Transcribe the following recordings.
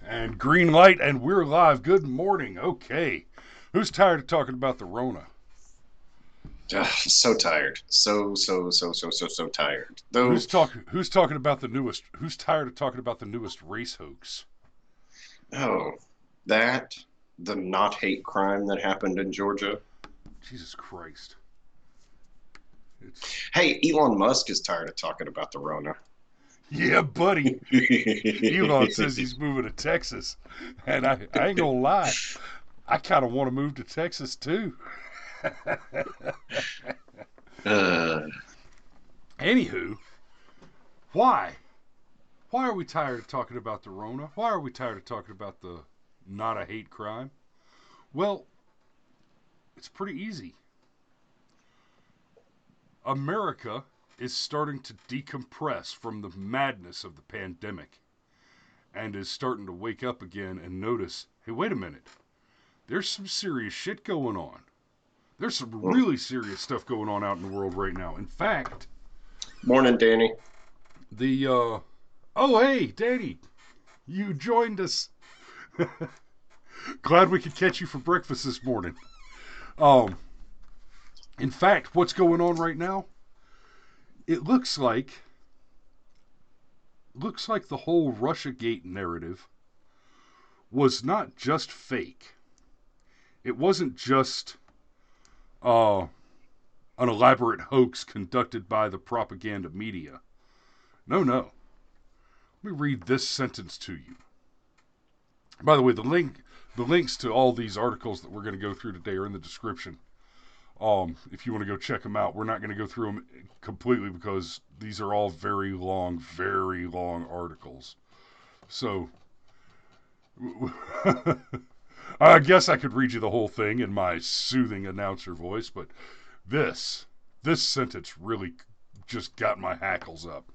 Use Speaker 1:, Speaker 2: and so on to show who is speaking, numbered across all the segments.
Speaker 1: And green light, and we're live. Good morning. Okay. Who's tired of talking about the Rona?
Speaker 2: Ugh, so tired. So tired. Though,
Speaker 1: Who's talking about the newest? Who's tired of talking about the newest race hoax?
Speaker 2: oh, that, the not hate crime that happened in Georgia.
Speaker 1: Jesus Christ. It's
Speaker 2: Hey, Elon Musk is tired of talking about the Rona.
Speaker 1: yeah, buddy. Elon says he's moving to Texas, and I ain't gonna lie, I kind of want to move to Texas too.
Speaker 2: uh,
Speaker 1: Anywho, why? Why are we tired of talking about the Rona? Why are we tired of talking about the not a hate crime? Well, it's pretty easy. America is starting to decompress from the madness of the pandemic and is starting to wake up again and notice, hey, wait a minute. There's some serious shit going on. There's some really serious stuff going on out in the world right now. In fact,
Speaker 2: Morning, Danny.
Speaker 1: oh, hey, Danny, you joined us. Glad we could catch you for breakfast this morning. Um, in fact, what's going on right now? It looks like the whole Russiagate narrative was not just fake. It wasn't just uh, an elaborate hoax conducted by the propaganda media. No, no. Let me read this sentence to you. By the way, the links to all these articles that we're going to go through today are in the description. If you want to go check them out, we're not going to go through them completely because these are all very long articles. So, I guess I could read you the whole thing in my soothing announcer voice, but this, this sentence really just got my hackles up.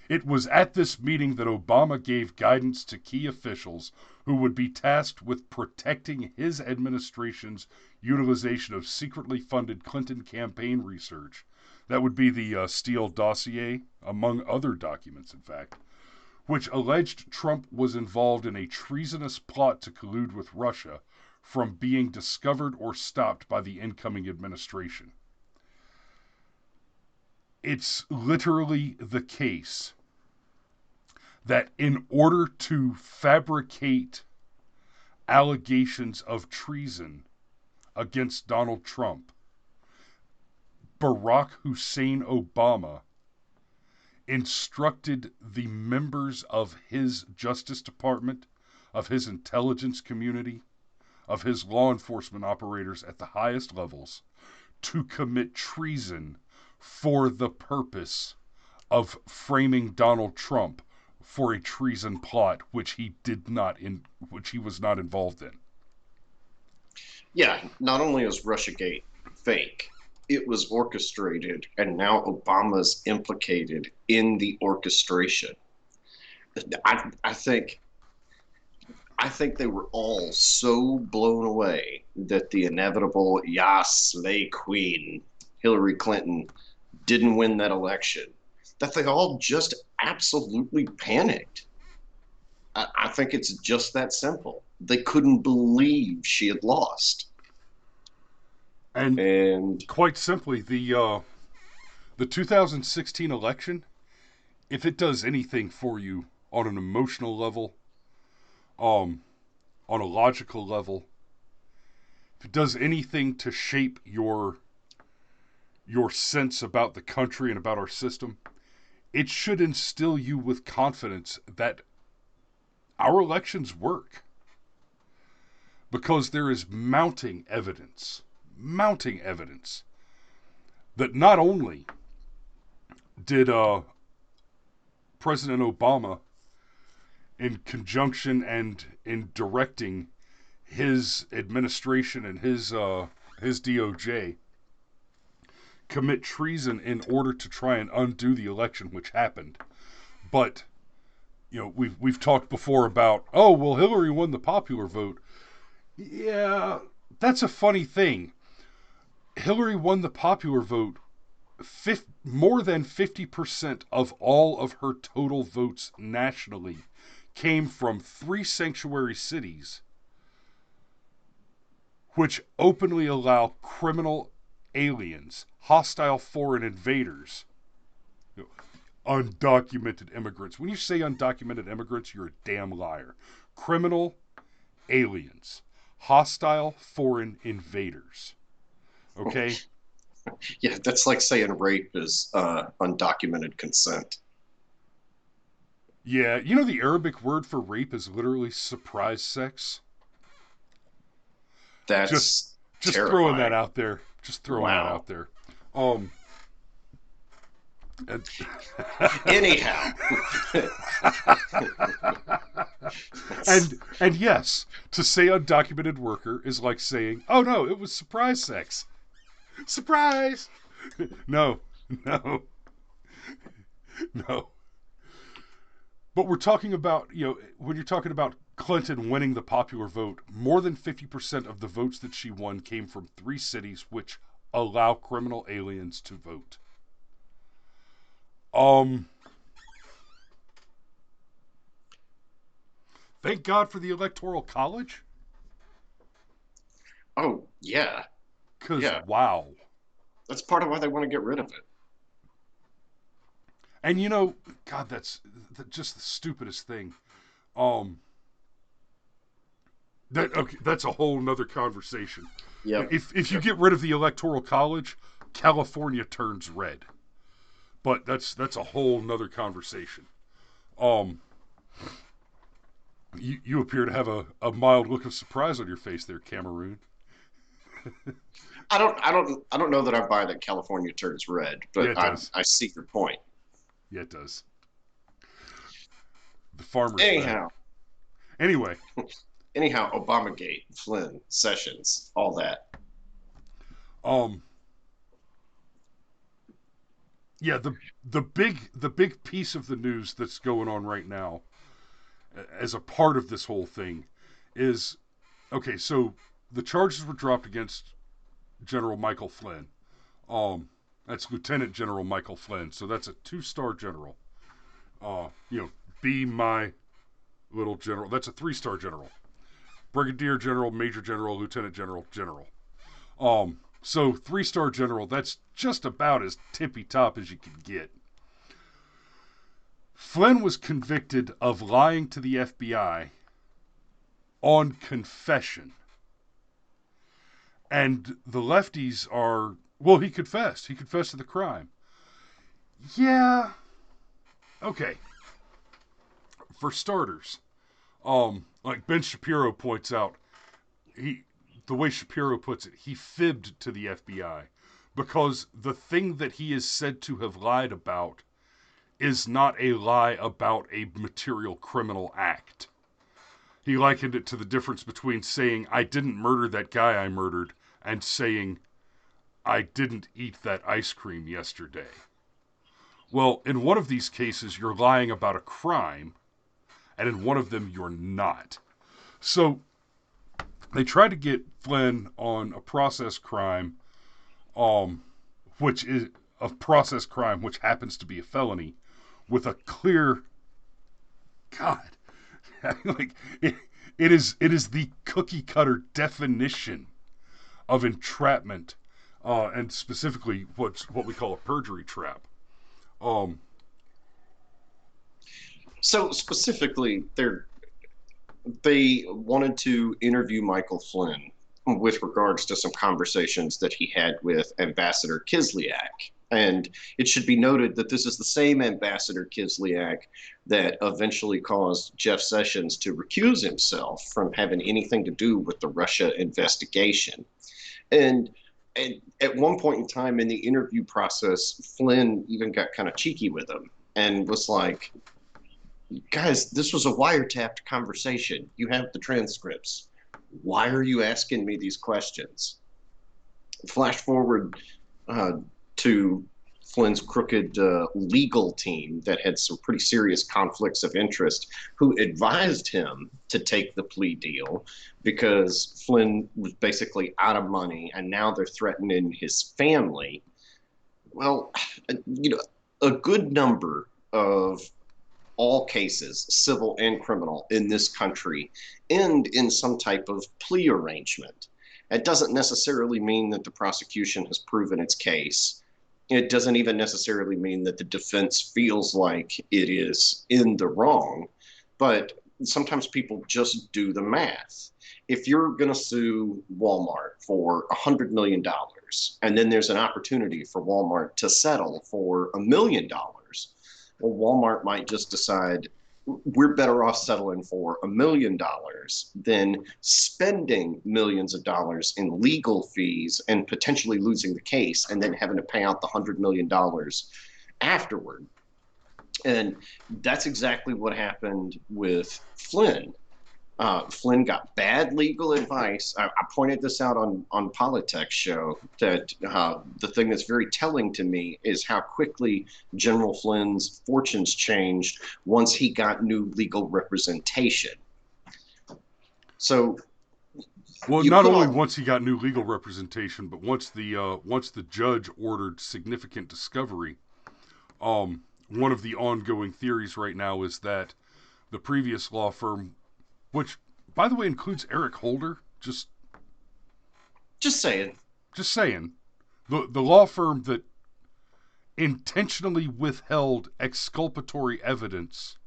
Speaker 1: It was at this meeting that Obama gave guidance to key officials who would be tasked with protecting his administration's utilization of secretly funded Clinton campaign research. That would be the Steele dossier, among other documents, in fact, which alleged Trump was involved in a treasonous plot to collude with Russia from being discovered or stopped by the incoming administration. It's literally the case that in order to fabricate allegations of treason against Donald Trump, Barack Hussein Obama instructed the members of his Justice Department, of his intelligence community, of his law enforcement operators at the highest levels to commit treason for the purpose of framing Donald Trump for a treason plot which he was not involved in.
Speaker 2: Yeah, not only is Russiagate fake, it was orchestrated, and now Obama's implicated in the orchestration. I, I think I think they were all so blown away that the inevitable "Yas, they queen" Hillary Clinton didn't win that election that they all just absolutely panicked. I think it's just that simple. They couldn't believe she had lost.
Speaker 1: And
Speaker 2: And
Speaker 1: quite simply, the 2016 election, if it does anything for you on an emotional level, um, on a logical level, if it does anything to shape your sense about the country and about our system, it should instill you with confidence that our elections work because there is mounting evidence that not only did President Obama, in conjunction and in directing his administration and his DOJ, commit treason in order to try and undo the election which happened. But we've talked before about, oh well, Hillary won the popular vote. Yeah, that's a funny thing. Hillary won the popular vote. More than 50% of all of her total votes nationally came from 3 sanctuary cities which openly allow criminal aliens, hostile foreign invaders, undocumented immigrants. When you say undocumented immigrants, you're a damn liar. Criminal aliens, hostile foreign invaders. Okay?
Speaker 2: Yeah, that's like saying rape is undocumented consent.
Speaker 1: Yeah, you know the Arabic word for rape is literally surprise sex? Just
Speaker 2: That's
Speaker 1: just throwing that
Speaker 2: terrifying.
Speaker 1: out there. Just throwing that
Speaker 2: Wow.
Speaker 1: out there. Um and,
Speaker 2: Anyhow,
Speaker 1: and yes, to say undocumented worker is like saying, "Oh no, it was surprise sex." Surprise! No. No. No. But we're talking about, when you're talking about Clinton winning the popular vote, more than 50% of the votes that she won came from 3 cities which allow criminal aliens to vote. Um, thank God for the Electoral College,
Speaker 2: oh yeah,
Speaker 1: because
Speaker 2: yeah.
Speaker 1: wow.
Speaker 2: That's part of why they want to get rid of it.
Speaker 1: And God, that's just the stupidest thing. Um, that's a whole nother conversation.
Speaker 2: Yep.
Speaker 1: If you
Speaker 2: Yep.
Speaker 1: get rid of the Electoral College, California turns red. But that's a whole nother conversation. Um, you appear to have a mild look of surprise on your face there, Cameroon.
Speaker 2: I don't know that I buy that California turns red,
Speaker 1: Yeah,
Speaker 2: but
Speaker 1: it
Speaker 2: I
Speaker 1: does.
Speaker 2: I see your point.
Speaker 1: Yeah, it does. The farmer's bad.
Speaker 2: Anyhow,
Speaker 1: Anyway,
Speaker 2: anyhow, Obamagate, Flynn, Sessions, all that.
Speaker 1: um, yeah, the big piece of the news that's going on right now, as a part of this whole thing, is okay. So the charges were dropped against General Michael Flynn. Um, that's Lieutenant General Michael Flynn. So that's a 2-star general. Uh, you know, be my little general. That's a 3-star general. Brigadier General, Major General, Lieutenant General, General. So 3-star general, that's just about as tippy top as you can get. Flynn was convicted of lying to the FBI on confession. And the lefties are, well, he confessed. He confessed to the crime. Yeah, okay. For starters, like Ben Shapiro points out, he the way Shapiro puts it, he fibbed to the FBI because the thing that he is said to have lied about is not a lie about a material criminal act. He likened it to the difference between saying, I didn't murder that guy I murdered, and saying, I didn't eat that ice cream yesterday. Well, in one of these cases, you're lying about a crime, and in one of them, you're not. So they tried to get Flynn on a process crime, um, which is a process crime which happens to be a felony, with a clear God, like it is the cookie cutter definition of entrapment, and specifically what we call a perjury trap. Um,
Speaker 2: So specifically, they wanted to interview Michael Flynn with regards to some conversations that he had with Ambassador Kislyak. And it should be noted that this is the same Ambassador Kislyak that eventually caused Jeff Sessions to recuse himself from having anything to do with the Russia investigation. And, and at one point in time in the interview process, Flynn even got kind of cheeky with him and was like, guys, this was a wiretapped conversation. You have the transcripts. Why are you asking me these questions? Flash forward uh, to Flynn's crooked legal team that had some pretty serious conflicts of interest, who advised him to take the plea deal because Flynn was basically out of money and now they're threatening his family. Well, a good number of all cases, civil and criminal, in this country end in some type of plea arrangement. It doesn't necessarily mean that the prosecution has proven its case. It doesn't even necessarily mean that the defense feels like it is in the wrong, but sometimes people just do the math. If you're going to sue Walmart for $100 million, and then there's an opportunity for Walmart to settle for $1 million, well, Walmart might just decide we're better off settling for $1 million than spending millions of dollars in legal fees and potentially losing the case and then having to pay out the $100 million afterward. And that's exactly what happened with Flynn. Flynn got bad legal advice. I pointed this out on Politics show that the thing that's very telling to me is how quickly General Flynn's fortunes changed once he got new legal representation. So,
Speaker 1: well, not only once he got new legal representation, but once the judge ordered significant discovery. One of the ongoing theories right now is that the previous law firm, which, by the way, includes Eric Holder. Just
Speaker 2: saying.
Speaker 1: The law firm that intentionally withheld exculpatory evidence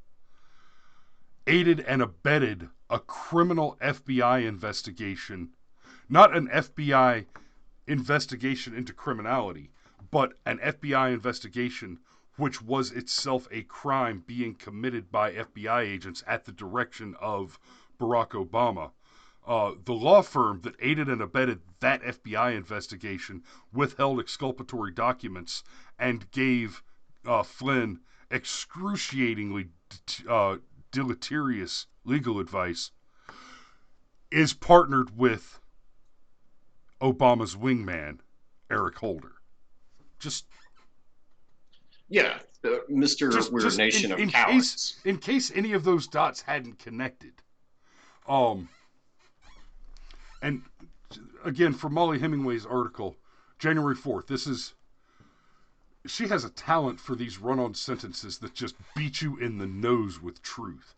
Speaker 1: aided and abetted a criminal FBI investigation. Not an FBI investigation into criminality, but an FBI investigation which was itself a crime being committed by FBI agents at the direction of Barack Obama. The law firm that aided and abetted that FBI investigation withheld exculpatory documents and gave Flynn excruciatingly deleterious legal advice, is partnered with Obama's wingman, Eric Holder.
Speaker 2: Mr. We're a nation of cowards.
Speaker 1: In case any of those dots hadn't connected. And again, from Molly Hemingway's article, January 4th, she has a talent for these run-on sentences that just beat you in the nose with truth.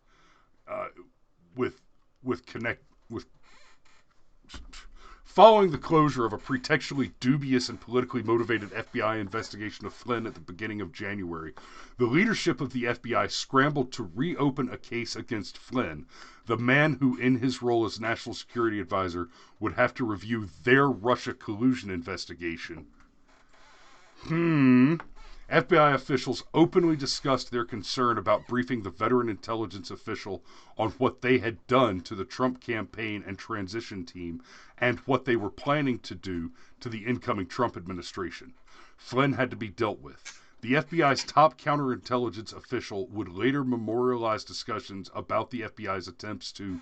Speaker 1: Following the closure of a pretextually dubious and politically motivated FBI investigation of Flynn at the beginning of January, the leadership of the FBI scrambled to reopen a case against Flynn, the man who, in his role as National Security Advisor, would have to review their Russia collusion investigation. FBI officials openly discussed their concern about briefing the veteran intelligence official on what they had done to the Trump campaign and transition team and what they were planning to do to the incoming Trump administration. Flynn had to be dealt with. The FBI's top counterintelligence official would later memorialize discussions about the FBI's attempts to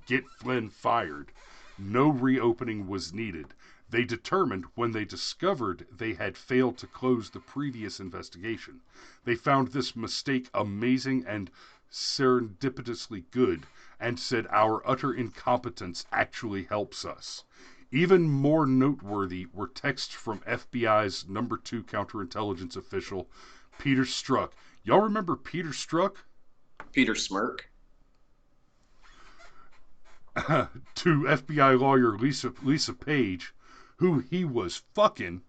Speaker 1: get Flynn fired. No reopening was needed. They determined when they discovered they had failed to close the previous investigation. They found this mistake amazing and serendipitously good, and said our utter incompetence actually helps us. Even more noteworthy were texts from FBI's number 2 counterintelligence official, Peter Strzok. Y'all remember Peter Strzok?
Speaker 2: Peter Smirk.
Speaker 1: To FBI lawyer Lisa Page, who he was fucking.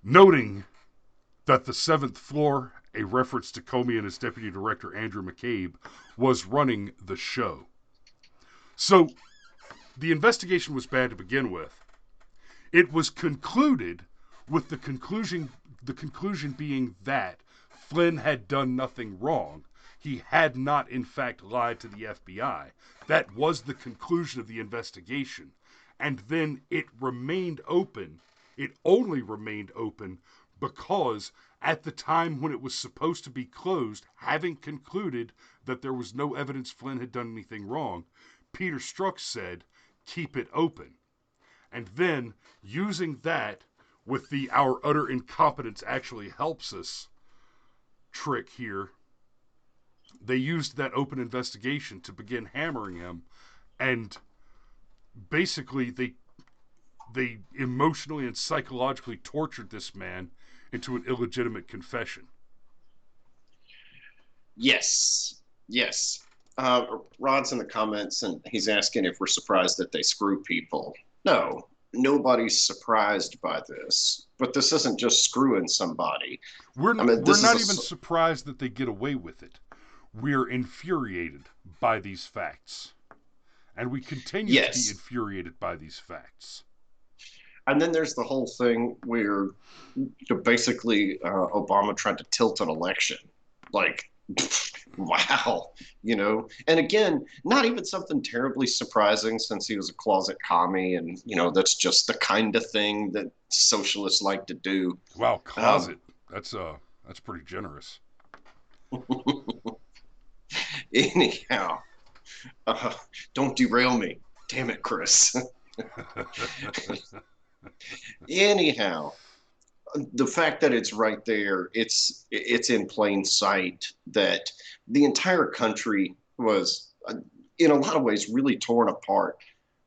Speaker 1: Noting that the 7th floor, a reference to Comey and his deputy director Andrew McCabe, was running the show. So, the investigation was bad to begin with. It was concluded with the conclusion being that Flynn had done nothing wrong. He had not, in fact, lied to the FBI. That was the conclusion of the investigation. And then it remained open. It only remained open because at the time when it was supposed to be closed, having concluded that there was no evidence Flynn had done anything wrong, Peter Strzok said, keep it open. And then, using that with the our utter incompetence actually helps us trick here, they used that open investigation to begin hammering him, and basically they emotionally and psychologically tortured this man into an illegitimate confession.
Speaker 2: Yes, yes. Rod's in the comments and he's asking if we're surprised that they screw people. No, nobody's surprised by this. But this isn't just screwing somebody. I mean,
Speaker 1: We're
Speaker 2: this is
Speaker 1: not even surprised that they get away with it. We're infuriated by these facts, and we continue to be
Speaker 2: yes.
Speaker 1: infuriated by these facts.
Speaker 2: And then there's the whole thing where basically Obama tried to tilt an election. Like, wow, you know. And again, not even something terribly surprising since he was a closet commie, and that's just the kind of thing that socialists like to do.
Speaker 1: Wow,
Speaker 2: Um,
Speaker 1: closet. That's pretty generous.
Speaker 2: anyhow, uh, don't derail me. Damn it, Chris. anyhow, the fact that it's right there, it's in plain sight that the entire country was, in a lot of ways, really torn apart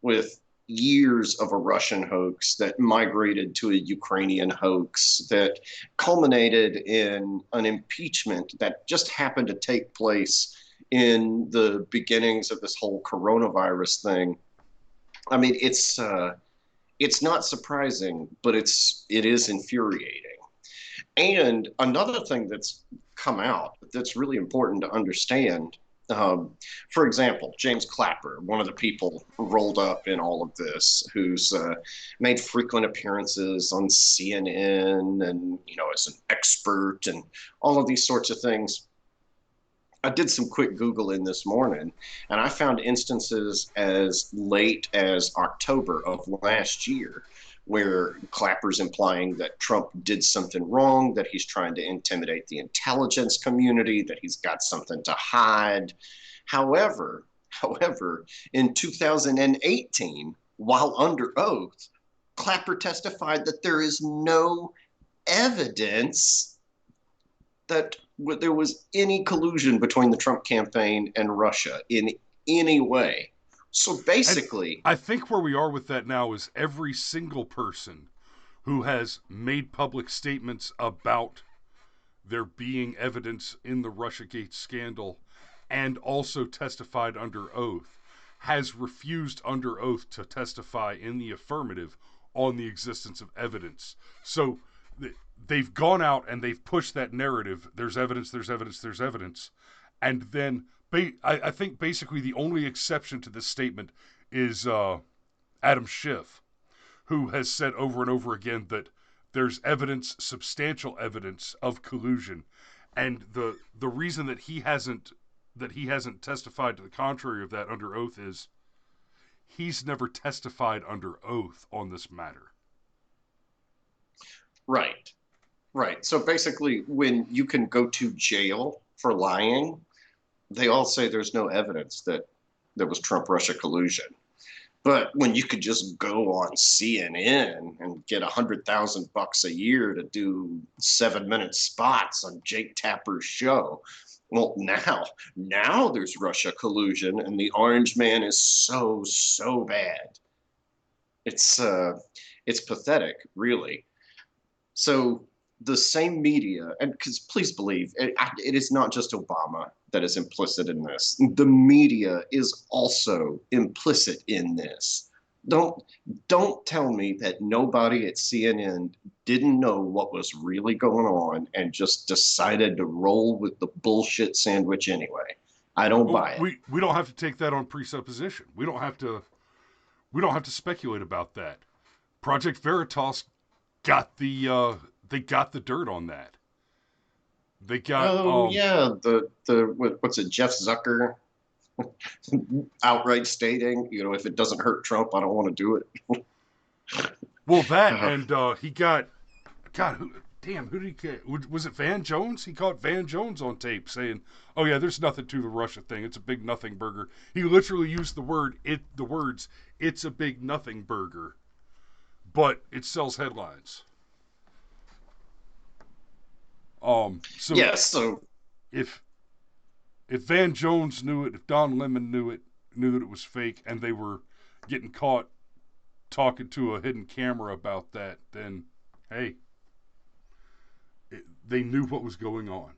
Speaker 2: with years of a Russian hoax that migrated to a Ukrainian hoax that culminated in an impeachment that just happened to take place in the beginnings of this whole coronavirus thing. I mean, it's not surprising, but it is infuriating. And another thing that's come out that's really important to understand. For example, James Clapper, one of the people rolled up in all of this, who's made frequent appearances on CNN and as an expert and all of these sorts of things. I did some quick Googling this morning, and I found instances as late as October of last year where Clapper's implying that Trump did something wrong, that he's trying to intimidate the intelligence community, that he's got something to hide. However, in 2018, while under oath, Clapper testified that there is no evidence that there was any collusion between the Trump campaign and Russia in any way. So basically,
Speaker 1: I think where we are with that now is every single person who has made public statements about there being evidence in the Russiagate scandal and also testified under oath has refused under oath to testify in the affirmative on the existence of evidence. So they've gone out and they've pushed that narrative. There's evidence, there's evidence, there's evidence. And then I think basically the only exception to this statement is Adam Schiff, who has said over and over again that there's evidence, substantial evidence of collusion, and the reason that he hasn't testified to the contrary of that under oath is he's never testified under oath on this matter.
Speaker 2: right, right. So basically, when you can go to jail for lying, they all say there's no evidence that there was Trump Russia collusion. But when you could just go on CNN and get $100,000 a year to do 7-minute spots on Jake Tapper's show, well, now there's Russia collusion, and the Orange Man is so bad. It's pathetic, really. So the same media, and because please believe it is not just Obama that is implicit in this. The media is also implicit in this. Don't tell me that nobody at CNN didn't know what was really going on and just decided to roll with the bullshit sandwich anyway. I don't
Speaker 1: Well,
Speaker 2: buy it.
Speaker 1: we don't have to take that on presupposition. We don't have to speculate about that. Project Veritas got they got the dirt on that. They got
Speaker 2: Oh yeah, what's it, Jeff Zucker outright stating, if it doesn't hurt Trump, I don't want to do it.
Speaker 1: well that and he got God who did he get? Was it Van Jones? He caught Van Jones on tape saying, "Oh yeah, there's nothing to the Russia thing. It's a big nothing burger." He literally used the words "It's a big nothing burger," but it sells headlines. So
Speaker 2: Yeah, so
Speaker 1: if Van Jones knew it, if Don Lemon knew that it was fake, and they were getting caught talking to a hidden camera about that, then hey, they knew what was going on.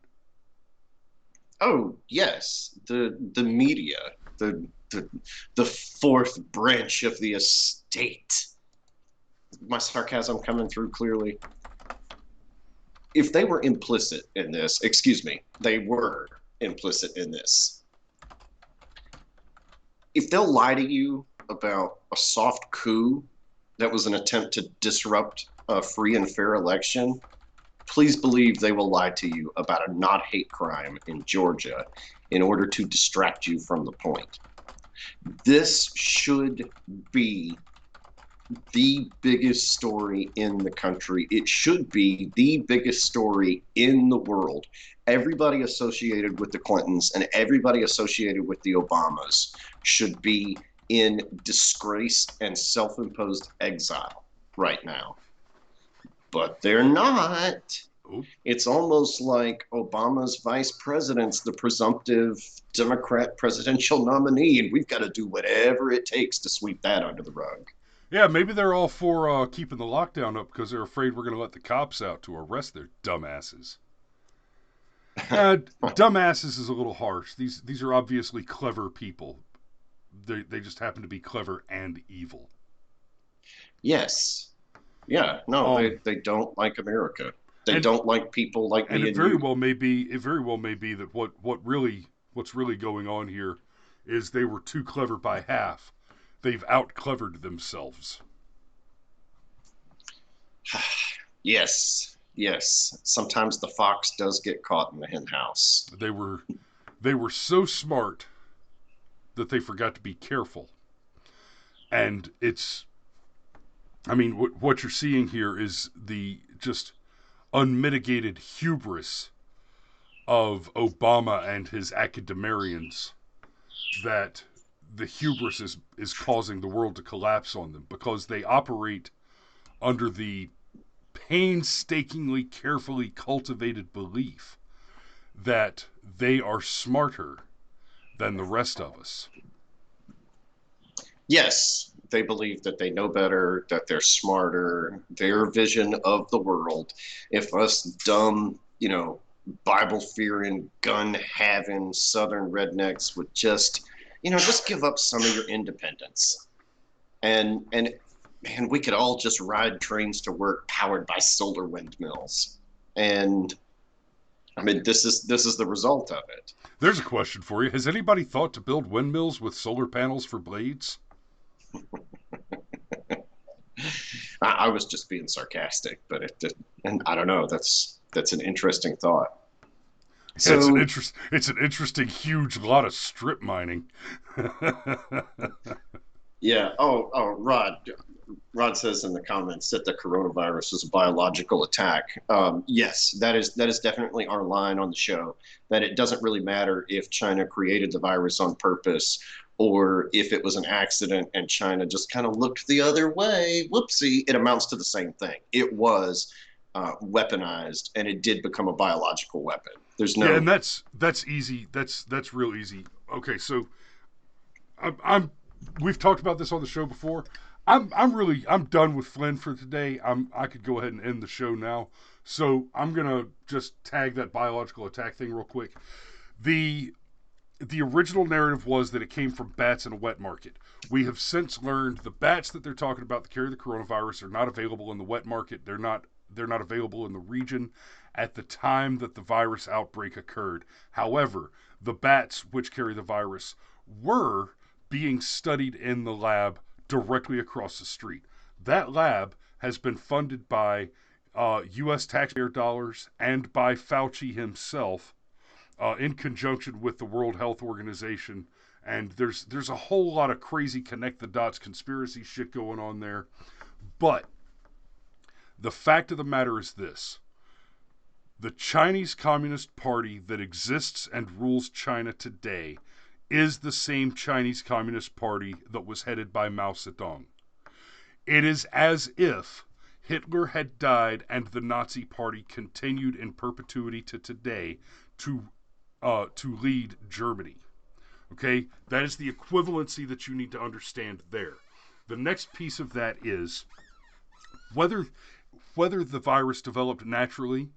Speaker 2: Oh yes, the media, the the the fourth branch of the estate. My sarcasm coming through clearly. If they were implicit in this, excuse me, they were implicit in this. If they'll lie to you about a soft coup that was an attempt to disrupt a free and fair election, please believe they will lie to you about a not hate crime in Georgia in order to distract you from the point. This should be the biggest story in the country. It should be the biggest story in the world. Everybody associated with the Clintons and everybody associated with the Obamas should be in disgrace and self imposed exile right now. But they're not.
Speaker 1: Oop.
Speaker 2: It's almost like Obama's vice president's the presumptive Democrat presidential nominee, and we've got to do whatever it takes to sweep that under the rug.
Speaker 1: Yeah, maybe they're all for keeping the lockdown up because they're afraid we're going to let the cops out to arrest their dumbasses. Dumbasses is a little harsh. These are obviously clever people. They just happen to be clever and evil.
Speaker 2: Yes. Yeah. No, they don't like America. They don't like people like me
Speaker 1: and
Speaker 2: and you.
Speaker 1: It very well may be that what's really going on here is they were too clever by half. They've out-clevered themselves.
Speaker 2: Yes. Yes. Sometimes the fox does get caught in the hen house.
Speaker 1: They were so smart that they forgot to be careful. And what you're seeing here is the just unmitigated hubris of Obama and his academarians, that the hubris is causing the world to collapse on them because they operate under the painstakingly, carefully cultivated belief that they are smarter than the rest of us.
Speaker 2: Yes, they believe that they know better, that they're smarter, their vision of the world. If us dumb, Bible fearing, gun having Southern rednecks would just give up some of your independence, and we could all just ride trains to work powered by solar windmills. And I mean, this is the result of it.
Speaker 1: There's a question for you. Has anybody thought to build windmills with solar panels for blades?
Speaker 2: I was just being sarcastic, but and I don't know. That's an interesting thought.
Speaker 1: Yeah,
Speaker 2: So
Speaker 1: it's an interesting, huge lot of strip mining.
Speaker 2: yeah. Oh, Rod says in the comments that the coronavirus is a biological attack. Yes, that is definitely our line on the show. That it doesn't really matter if China created the virus on purpose or if it was an accident and China just kind of looked the other way. Whoopsie! It amounts to the same thing. It was weaponized, and it did become a biological weapon. There's no.
Speaker 1: Yeah, and that's easy. That's real easy. Okay, so I'm we've talked about this on the show before. I'm done with Flynn for today. I could go ahead and end the show now. So I'm gonna just tag that biological attack thing real quick. The original narrative was that it came from bats in a wet market. We have since learned the bats that they're talking about that carry the coronavirus are not available in the wet market. They're not available in the region at the time that the virus outbreak occurred. However, the bats which carry the virus were being studied in the lab directly across the street. That lab has been funded by U.S. taxpayer dollars and by Fauci himself, in conjunction with the World Health Organization. And there's a whole lot of crazy connect the dots conspiracy shit going on there. But the fact of the matter is this: the Chinese Communist Party that exists and rules China today is the same Chinese Communist Party that was headed by Mao Zedong. It is as if Hitler had died and the Nazi Party continued in perpetuity to today to lead Germany. Okay, that is the equivalency that you need to understand there. The next piece of that is whether the virus developed naturally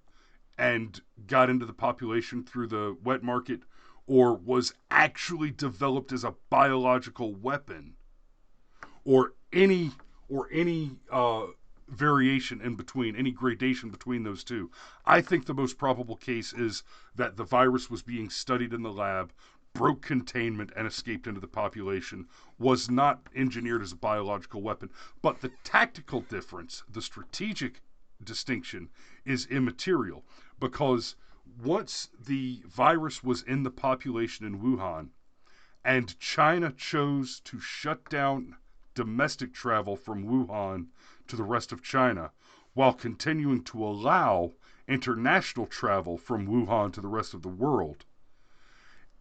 Speaker 1: and got into the population through the wet market, or was actually developed as a biological weapon, or any variation in between, any gradation between those two. I think the most probable case is that the virus was being studied in the lab, broke containment, and escaped into the population, was not engineered as a biological weapon. But the tactical difference, the strategic distinction, is immaterial, because once the virus was in the population in Wuhan, and China chose to shut down domestic travel from Wuhan to the rest of China, while continuing to allow international travel from Wuhan to the rest of the world,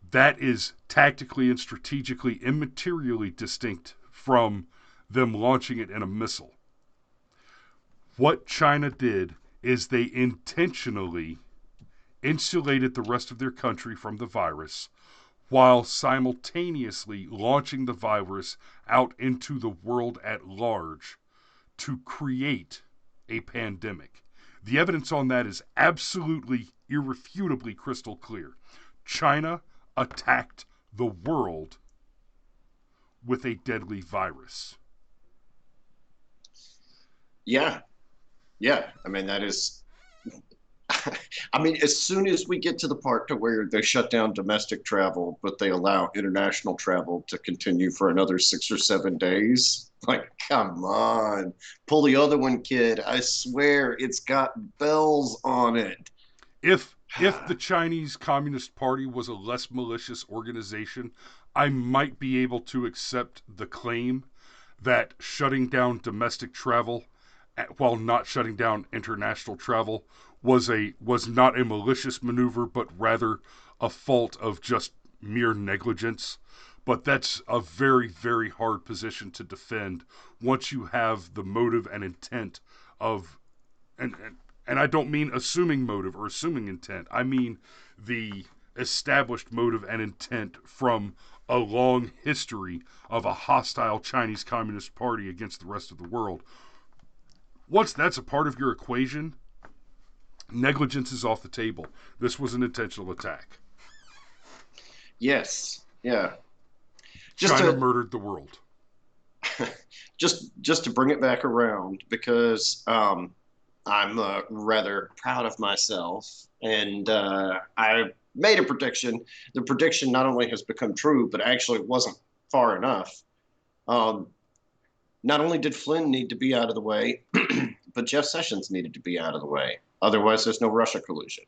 Speaker 1: that is tactically and strategically immaterially distinct from them launching it in a missile. What China did is they intentionally insulated the rest of their country from the virus, while simultaneously launching the virus out into the world at large to create a pandemic. The evidence on that is absolutely, irrefutably crystal clear. China attacked the world with a deadly virus.
Speaker 2: Yeah. I mean, that is. I mean, as soon as we get to the part to where they shut down domestic travel, but they allow international travel to continue for another 6 or 7 days, like, come on, pull the other one, kid. I swear it's got bells on it.
Speaker 1: If the Chinese Communist Party was a less malicious organization, I might be able to accept the claim that shutting down domestic travel while not shutting down international travel was not a malicious maneuver, but rather a fault of just mere negligence. But that's a very, very hard position to defend once you have the motive and intent of, and I don't mean assuming motive or assuming intent. I mean the established motive and intent from a long history of a hostile Chinese Communist Party against the rest of the world. Once that's a part of your equation, negligence is off the table. This was an intentional attack.
Speaker 2: Yes. Yeah.
Speaker 1: China murdered the world.
Speaker 2: just to bring it back around, because I'm rather proud of myself, and I made a prediction. The prediction not only has become true, but actually wasn't far enough. Not only did Flynn need to be out of the way, but Jeff Sessions needed to be out of the way. Otherwise, there's no Russia collusion.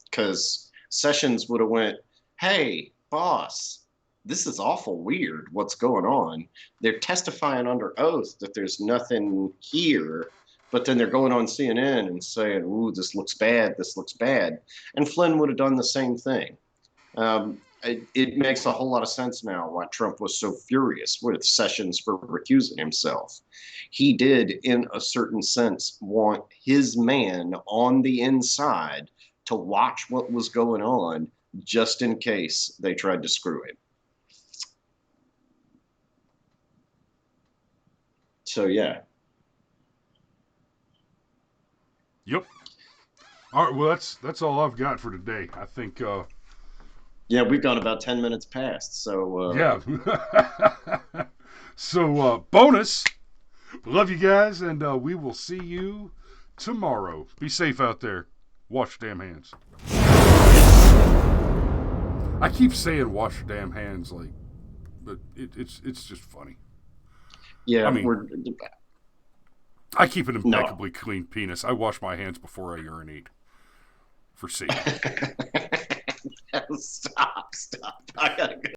Speaker 2: Because Sessions would have went, hey, boss, this is awful weird what's going on. They're testifying under oath that there's nothing here, but then they're going on CNN and saying, ooh, this looks bad, this looks bad. And Flynn would have done the same thing. It makes a whole lot of sense now why Trump was so furious with Sessions for recusing himself. He did, in a certain sense, want his man on the inside to watch what was going on just in case they tried to screw him. So, yeah.
Speaker 1: Yep. All right, well, that's all I've got for today. I think...
Speaker 2: Yeah, we've gone about 10 minutes past, so...
Speaker 1: Yeah. So, bonus. Love you guys, and we will see you tomorrow. Be safe out there. Wash your damn hands. I keep saying wash your damn hands, like, but it's just funny.
Speaker 2: Yeah,
Speaker 1: I mean, I keep an impeccably clean penis. I wash my hands before I urinate. For safety.
Speaker 2: Stop. I gotta go.